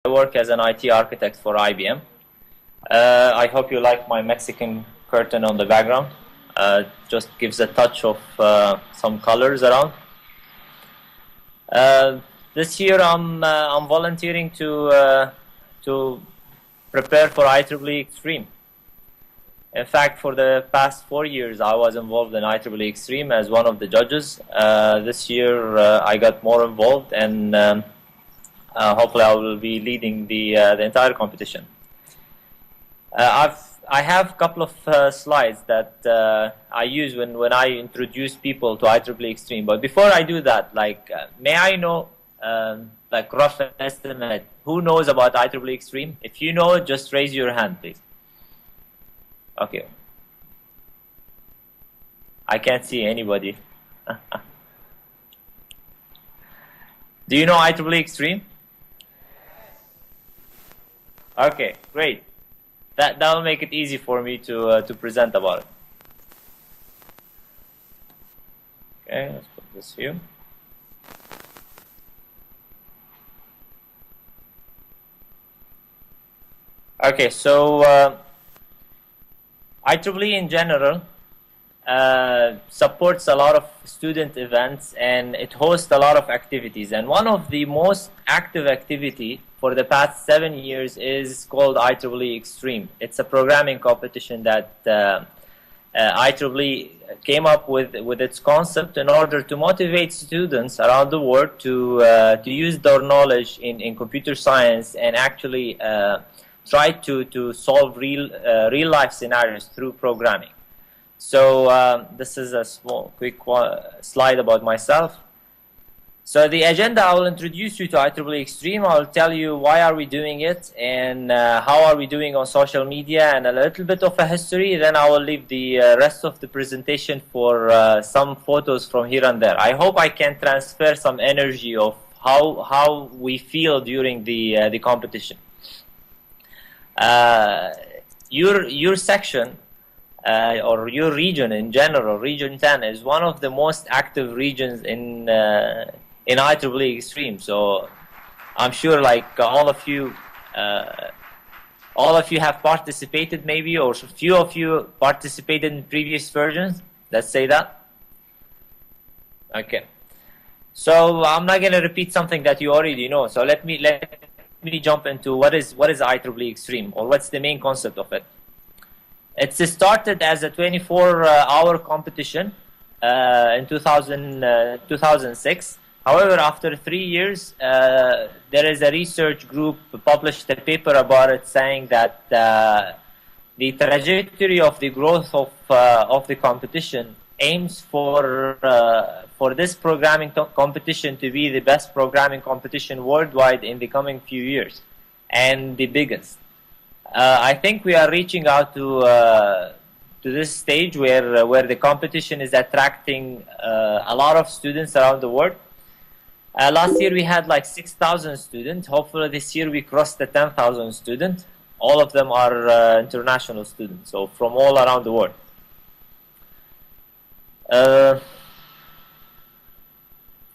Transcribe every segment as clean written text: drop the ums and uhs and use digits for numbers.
work as an IT architect for IBM. I hope you like my Mexican curtain on the background. Just gives a touch of some colors around. This year I'm volunteering to prepare for IEEE Xtreme. In fact, for the past 4 years, I was involved in IEEE Xtreme as one of the judges. This year, I got more involved, and hopefully, I will be leading the entire competition. I have a couple of slides that I use when I introduce people to IEEE Xtreme. But before I do that, may I know, rough estimate, who knows about IEEE Xtreme? If you know, just raise your hand, please. Okay. I can't see anybody. Do you know IEEE Xtreme? Okay, great. That'll make it easy for me to present about it. Okay, let's put this here. Okay, so IEEE in general supports a lot of student events, and it hosts a lot of activities. And one of the most active activity for the past 7 years is called IEEE Xtreme. It's a programming competition that IEEE came up with its concept in order to motivate students around the world to use their knowledge in computer science and actually try to solve real life scenarios through programming. So this is a small, quick slide about myself. So the agenda, I will introduce you to IEEE Xtreme. I will tell you why are we doing it and how are we doing on social media, and a little bit of a history. Then I will leave the rest of the presentation for some photos from here and there. I hope I can transfer some energy of how we feel during the competition. Your section or your region in general, Region 10, is one of the most active regions in IEEE Xtreme. So I'm sure all of you have participated maybe, or a few of you participated in previous versions. Let's say that. Okay. So I'm not going to repeat something that you already know. So let me jump into what is IEEE Xtreme, or what's the main concept of it. It's started as a 24-hour competition in 2006. However, after 3 years, there is a research group published a paper about it, saying that the trajectory of the growth of the competition aims for this programming competition to be the best programming competition worldwide in the coming few years, and the biggest. I think we are reaching out to this stage where the competition is attracting a lot of students around the world. Last year we had 6,000 students. Hopefully this year we crossed the 10,000 students. All of them are international students, so from all around the world.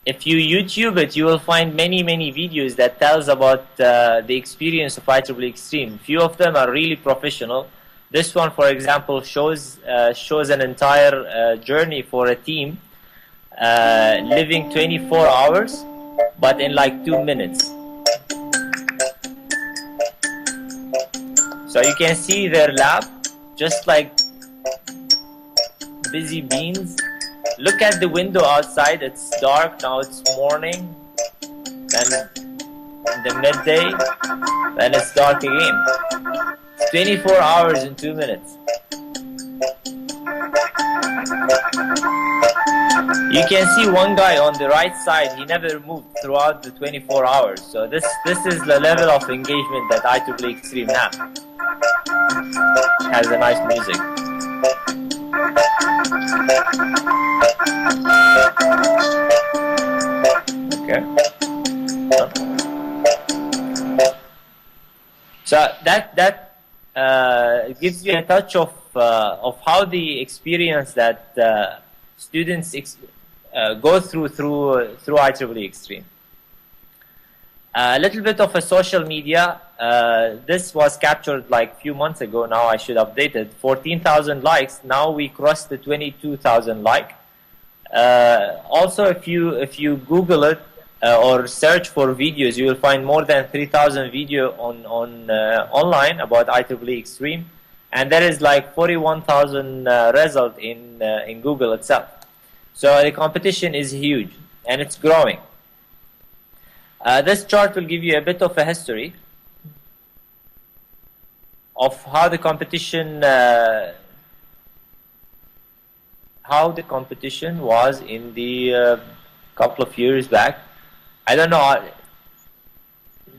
If you YouTube it, you will find many videos that tells about the experience of IEEE Xtreme. Few of them are really professional. This one, for example, shows an entire journey for a team living 24 hours, but in 2 minutes. So you can see their lab, just busy beans. Look at the window outside, it's dark, now it's morning, then in the midday, then it's dark again. It's 24 hours in 2 minutes. You can see one guy on the right side, he never moved throughout the 24 hours. So this is the level of engagement that IEEE Xtreme has a nice music. Okay. So that gives you a touch of how the experience that students go through IEEE Xtreme. A little bit of a social media. This was captured like a few months ago. Now I should update it. 14,000 likes. Now we crossed the 22,000 like. Also, if you Google it or search for videos, you will find more than 3,000 video online about IEEE Xtreme, and there is like 41,000 result in Google itself. So the competition is huge and it's growing. This chart will give you a bit of a history of how the competition was in the couple of years back. I don't know,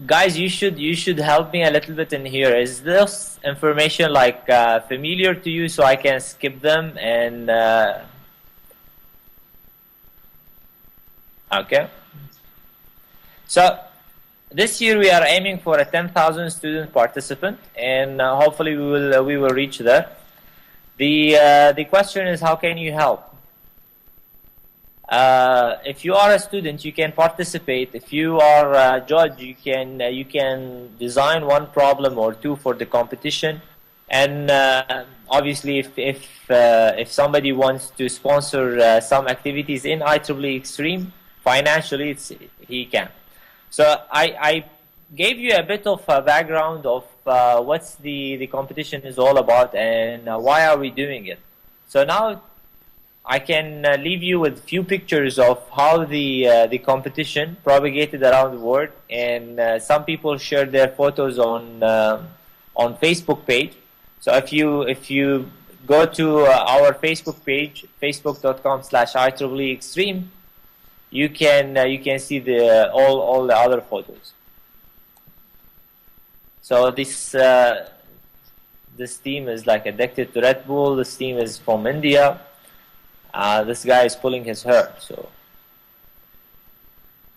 guys. You should help me a little bit in here. Is this information like familiar to you, so I can skip them and okay? So this year we are aiming for a 10,000 student participant, and hopefully we will reach there. The question is, how can you help? If you are a student, you can participate. If you are a judge, you can design one problem or two for the competition. And obviously, if somebody wants to sponsor some activities in IEEE Xtreme financially, he can. So I gave you a bit of a background of what's the competition is all about and why are we doing it. So now I can leave you with few pictures of how the competition propagated around the world, and some people shared their photos on Facebook page. So if you go to our Facebook page, facebook.com/IEEE Xtreme, you can see all the other photos. So this team is like addicted to Red Bull. This team is from India. This guy is pulling his hair. So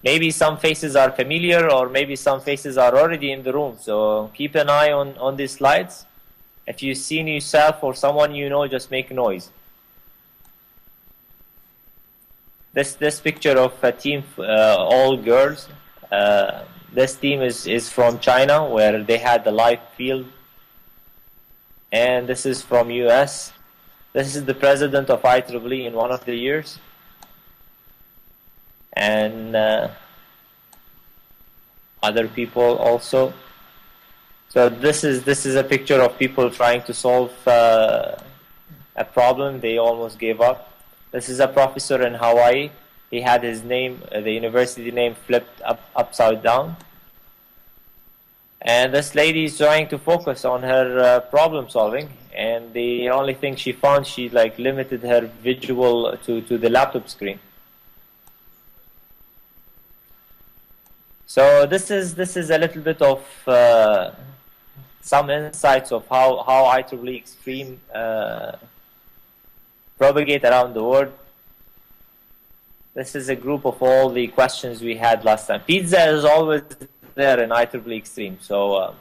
maybe some faces are familiar, or maybe some faces are already in the room. So keep an eye on these slides. If you've seen yourself or someone you know, just make noise. This picture of a team, all girls. This team is from China, where they had the live field. And this is from US. This is the president of IEEE in one of the years. And other people also. So this is a picture of people trying to solve a problem. They almost gave up. This is a professor in Hawaii. He had his name, the university name, flipped upside down. And this lady is trying to focus on her problem solving, and the only thing she found, she like limited her visual to the laptop screen. So this is a little bit of some insights of how IEEE Xtreme propagate around the world. This is a group of all the questions we had last time. Pizza is always there in IEEE Xtreme. So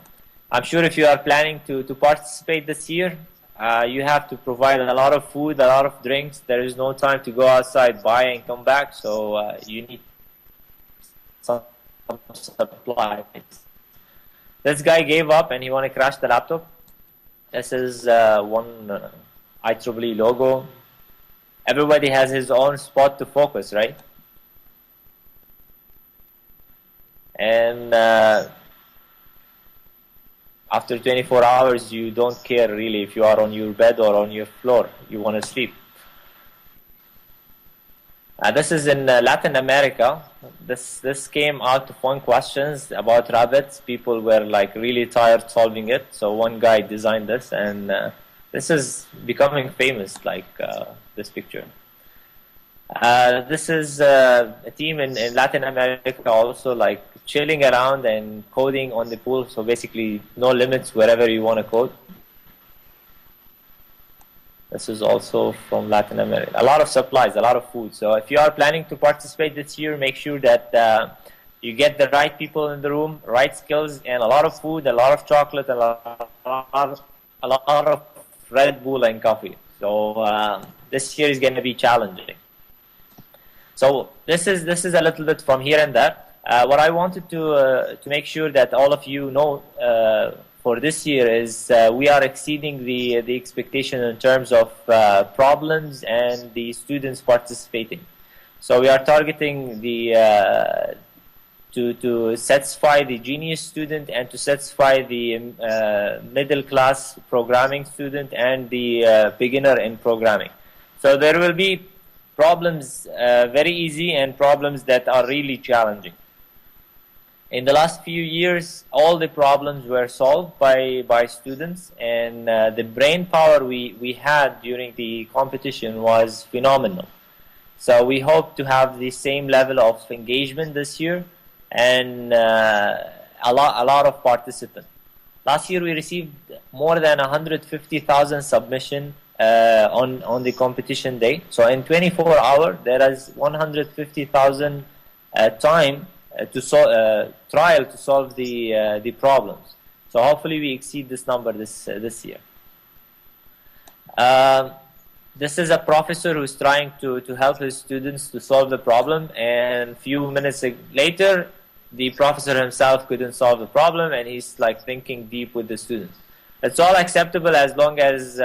I'm sure if you are planning to participate this year, you have to provide a lot of food, a lot of drinks. There is no time to go outside, buy and come back. So you need some supplies. This guy gave up and he wanted to crash the laptop. This is one IEEE logo. Everybody has his own spot to focus, right? And after 24 hours, you don't care really if you are on your bed or on your floor. You want to sleep. This is in Latin America. This came out of one questions about rabbits. People were like really tired solving it. So one guy designed this, and this is becoming famous, like this picture. This is a team in Latin America also, like chilling around and coding on the pool. So basically no limits wherever you want to code. This is also from Latin America. A lot of supplies, a lot of food. So if you are planning to participate this year, make sure that you get the right people in the room, right skills, and a lot of food, a lot of chocolate, a lot of Red Bull and coffee. So this year is going to be challenging. So this is a little bit from here and there. What I wanted to make sure that all of you know for this year is we are exceeding the expectation in terms of problems and the students participating. So we are targeting the to satisfy the genius student and to satisfy the middle class programming student and the beginner in programming. So there will be problems very easy and problems that are really challenging. In the last few years, all the problems were solved by students, and the brain power we had during the competition was phenomenal. So we hope to have the same level of engagement this year and a lot of participants. Last year we received more than 150,000 submissions on the competition day. So in 24 hours, there is 150,000 time to trial to solve the problems. So hopefully we exceed this number this year. This is a professor who's trying to help his students to solve the problem, and a few minutes later, the professor himself couldn't solve the problem, and he's like thinking deep with the students. It's all acceptable as long as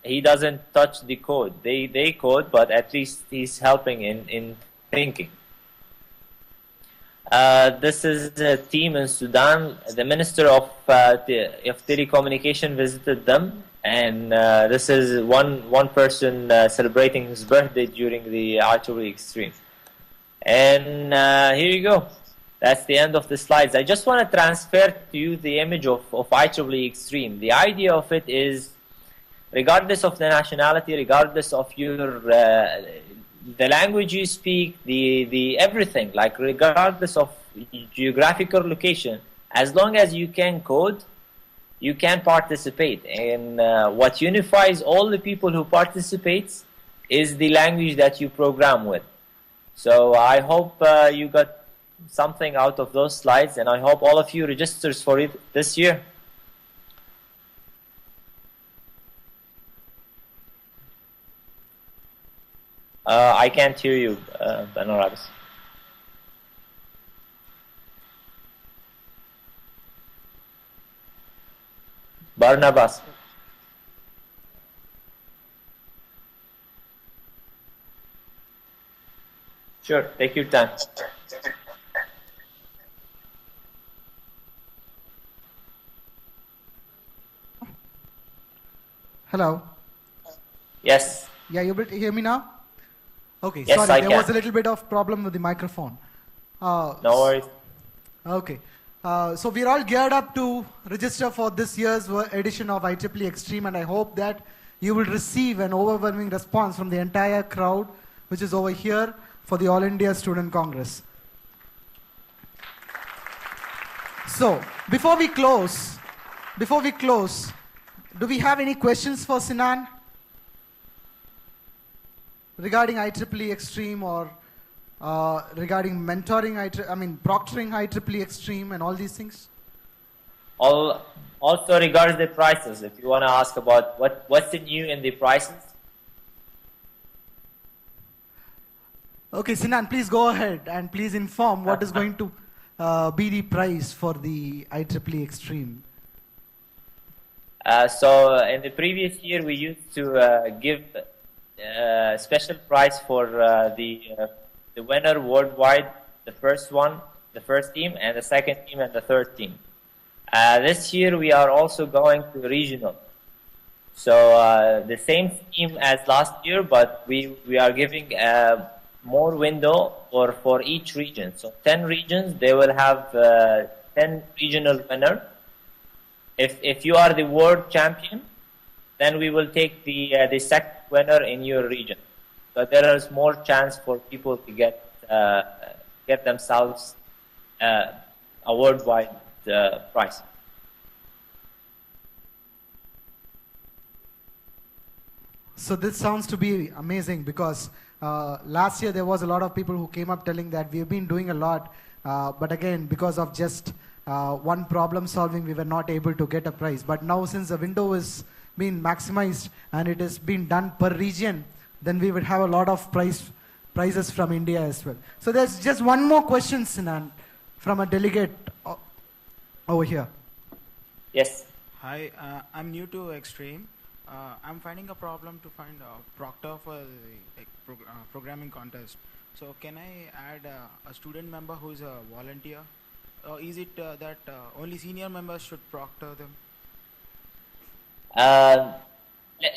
he doesn't touch the code. They code, but at least he's helping in thinking. This is a team in Sudan. The Minister of Telecommunication visited them, and this is one person celebrating his birthday during the IEEE Xtreme. And here you go. That's the end of the slides. I just want to transfer to you the image of IEEE Xtreme. The idea of it is, regardless of the nationality, regardless of your the language you speak, the everything, like regardless of geographical location, as long as you can code, you can participate. And what unifies all the people who participate is the language that you program with. So I hope you got something out of those slides, and I hope all of you registers for it this year. I can't hear you, Barnabas. Barnabas. Sure, take your time. Hello. Yes. Yeah, you able to hear me now? Okay, Yes, sorry, there was a little bit of problem with the microphone. No worries. Okay. So we're all geared up to register for this year's edition of IEEE Xtreme, and I hope that you will receive an overwhelming response from the entire crowd, which is over here for the All India Student Congress. So, before we close, do we have any questions for Sinan regarding IEEE Xtreme or regarding mentoring, proctoring IEEE Xtreme and all these things? Also regards the prices, if you want to ask about what's the new in the prices. Okay, Sinan, please go ahead and please inform what is going to be the price for the IEEE Xtreme. So in the previous year, we used to give special prize for the winner worldwide, the first team, and the second team, and the third team. This year, we are also going to regional. So the same scheme as last year, but we are giving more window for each region. So 10 regions, they will have 10 regional winner. If you are the world champion, then we will take the second winner in your region. So there is more chance for people to get themselves a worldwide prize. So this sounds to be amazing, because last year there was a lot of people who came up telling that we've been doing a lot, but again, because of just one problem solving, we were not able to get a prize. But now, since the window is being maximized and it is being done per region, then we would have a lot of prize prizes from India as well. So there's just one more question, Sinan, from a delegate over here. Yes. Hi, I'm new to Extreme. I'm finding a problem to find a proctor for the programming contest. So can I add a student member who is a volunteer? Or is it that only senior members should proctor them?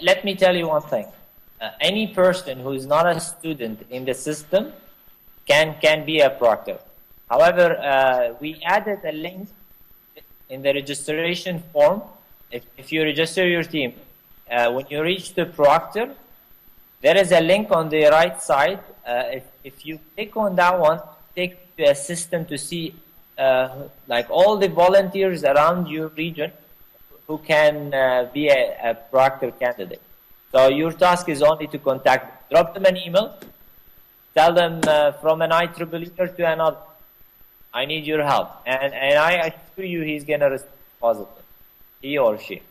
Let me tell you one thing. Any person who is not a student in the system can be a proctor. However, we added a link in the registration form. If you register your team, when you reach the proctor, there is a link on the right side. If you click on that one, take the system to see like all the volunteers around your region who can be a proctor candidate. So your task is only to contact, drop them an email, tell them from an IEEE to another, I need your help. And I assure you he's going to respond positive, he or she.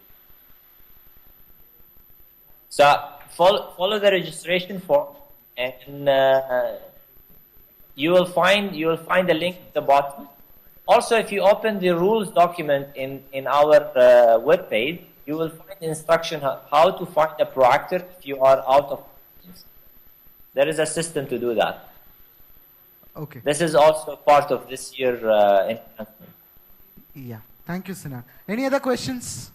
So follow the registration form, and you will find the link at the bottom. Also, if you open the rules document in our web page, you will find instruction how to find a proctor if you are out of practice. There is a system to do that. Okay. This is also part of this year enhancement. Yeah. Thank you, Sinan. Any other questions?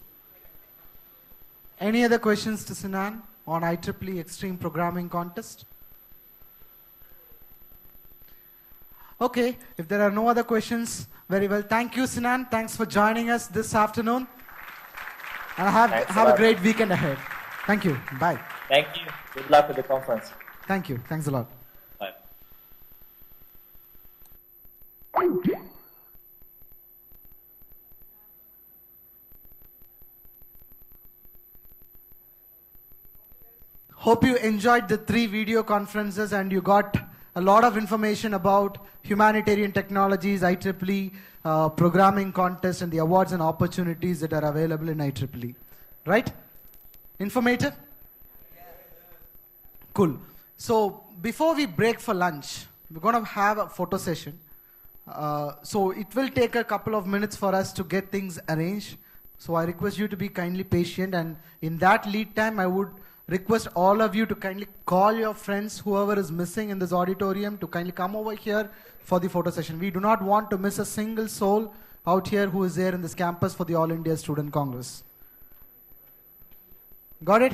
Any other questions to Sinan on IEEE Extreme Programming Contest? Okay. If there are no other questions, very well. Thank you, Sinan. Thanks for joining us this afternoon. And have a great weekend ahead. Thank you. Bye. Thank you. Good luck with the conference. Thank you. Thanks a lot. Bye. Hope you enjoyed the 3 video conferences and you got a lot of information about humanitarian technologies, IEEE, programming contest, and the awards and opportunities that are available in IEEE. Right? Informative? Cool. So before we break for lunch, we're going to have a photo session. So it will take a couple of minutes for us to get things arranged. So I request you to be kindly patient, and in that lead time, I would request all of you to kindly call your friends, whoever is missing in this auditorium, to kindly come over here for the photo session. We do not want to miss a single soul out here who is there in this campus for the All India Student Congress. Got it?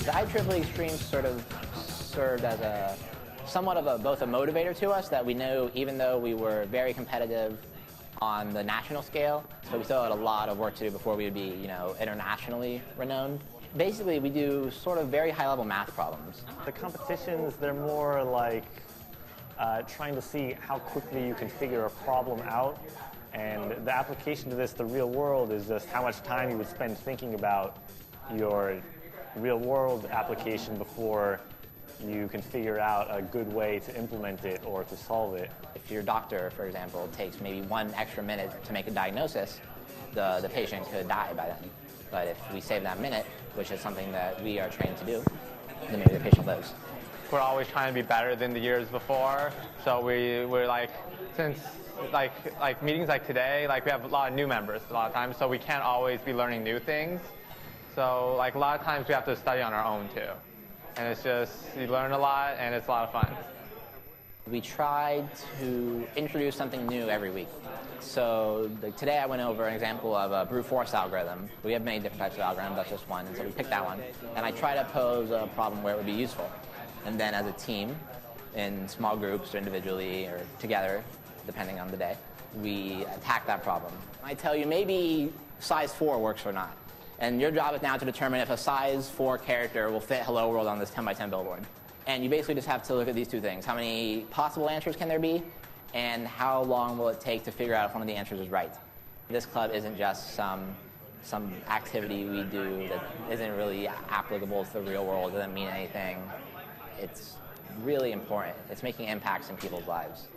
The IEEE Xtreme sort of served as somewhat of both a motivator to us, that we knew even though we were very competitive on the national scale, so we still had a lot of work to do before we would be, internationally renowned. Basically, we do sort of very high-level math problems. The competitions, they're more like trying to see how quickly you can figure a problem out. And the application to this, the real world, is just how much time you would spend thinking about your real-world application before you can figure out a good way to implement it or to solve it. If your doctor, for example, takes maybe 1 extra minute to make a diagnosis, the patient could die by then. But if we save that minute, which is something that we are trained to do, then maybe the patient lives. We're always trying to be better than the years before, so we're like, since like meetings like today, like we have a lot of new members a lot of times, so we can't always be learning new things. So like a lot of times we have to study on our own too. And it's just, you learn a lot and it's a lot of fun. We try to introduce something new every week. So today I went over an example of a brute force algorithm. We have many different types of algorithms, that's just one, and so we picked that one. And I try to pose a problem where it would be useful. And then as a team, in small groups or individually or together, depending on the day, we attack that problem. I tell you, maybe size 4 works or not. And your job is now to determine if a size 4 character will fit Hello World on this 10 by 10 billboard. And you basically just have to look at these two things. How many possible answers can there be? And how long will it take to figure out if one of the answers is right? This club isn't just some activity we do that isn't really applicable to the real world, doesn't mean anything. It's really important. It's making impacts in people's lives.